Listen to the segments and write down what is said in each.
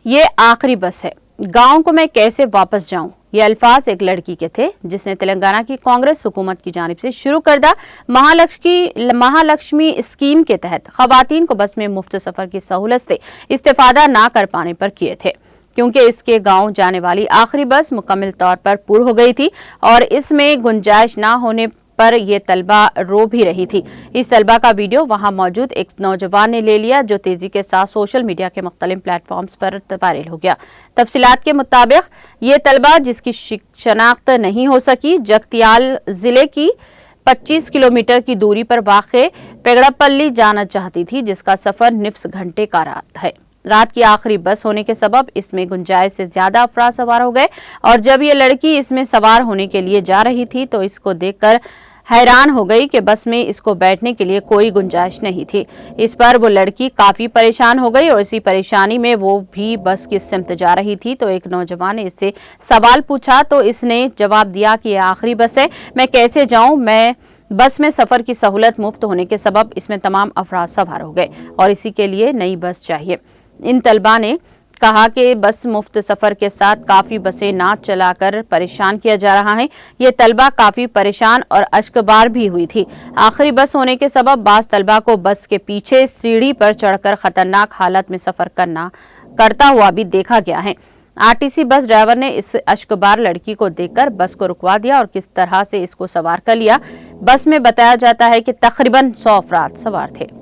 ये आखिरी बस है, गांव को मैं कैसे वापस जाऊं। ये अल्फाज एक लड़की के थे जिसने तेलंगाना की कांग्रेस हुकूमत की जानिब से शुरू करदा महालक्ष्मी स्कीम के तहत खवातीन को बस में मुफ्त सफर की सहूलत से इस्तेफादा ना कर पाने पर किए थे, क्योंकि इसके गांव जाने वाली आखिरी बस मुकम्मल तौर पर पूरी हो गई थी और इसमें गुंजाइश ना होने पर यह तलबा रो भी रही थी। इस तलबा का वीडियो वहां मौजूद एक नौजवान ने ले लिया, जो तेजी के साथ सोशल मीडिया के मुख्तलिफ प्लेटफॉर्म्स पर वायरल हो गया। तफसीलात के मुताबिक ये तलबा, जिसकी शनाख्त नहीं हो सकी, जगतियाल जिले की 25 किलोमीटर की दूरी पर वाक़े पेगड़ापल्ली जाना चाहती थी, जिसका सफर निफ्स घंटे का है। रात की आखिरी बस होने के सबब इसमें गुंजाइश से ज्यादा अफराद सवार हो गए और जब ये लड़की इसमें सवार होने के लिए जा रही थी तो इसको देखकर हैरान हो गई कि बस में इसको बैठने के लिए कोई गुंजाइश नहीं थी। इस पर वो लड़की काफी परेशान हो गई और इसी परेशानी में वो भी बस की सिमत जा रही थी तो एक नौजवान ने इससे सवाल पूछा तो इसने जवाब दिया कि यह आखिरी बस है, मैं कैसे जाऊं, मैं बस में सफर की सहूलत मुफ्त होने के सबब इसमें तमाम अफराद सवार हो गए और इसी के लिए नई बस चाहिए। इन तलबा ने कहा कि बस मुफ्त सफर के साथ काफी बसें ना चलाकर परेशान किया जा रहा है। ये तलबा काफी परेशान और अश्कबार भी हुई थी। आखिरी बस होने के सबब बास तलबा को बस के पीछे सीढ़ी पर चढ़कर खतरनाक हालत में सफर करता हुआ भी देखा गया है। आरटीसी बस ड्राइवर ने इस अश्कबार लड़की को देखकर बस को रुकवा दिया और किस तरह से इसको सवार कर लिया। बस में बताया जाता है कि तकरीबन 100 अफराद सवार थे।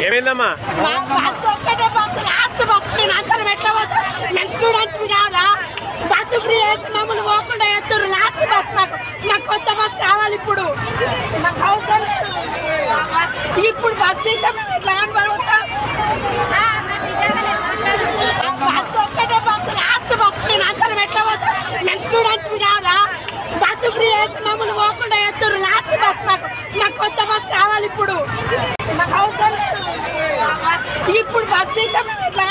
ఏమైందమ్మా? బస్సు ఫ్రీ అయితే మమ్మల్ని పోకుండా ఎత్తురు. లాస్ట్ బస్ నాకు కొత్త బస్ కావాలి. ఇప్పుడు నాకు అవసరం లేదు. ఇప్పుడు బస్ అయితే మేము ఇట్లా అనుభవిస్తాం. బస్సు ఒక్కటే బస్సు, లాస్ట్ బస్. మేము అందరం ఎట్లా పోతాం? మేము స్టూడెంట్స్ కాదా? బస్సు ఫ్రీ అయితే మమ్మల్ని పోకుండా ఎత్తురు. లాస్ట్ బస్ నాకు కొత్త బస్ కావాలి. ఇప్పుడు నాకు అవసరం లేదు. ఇప్పుడు బస్ అయితే మేము ఇట్లా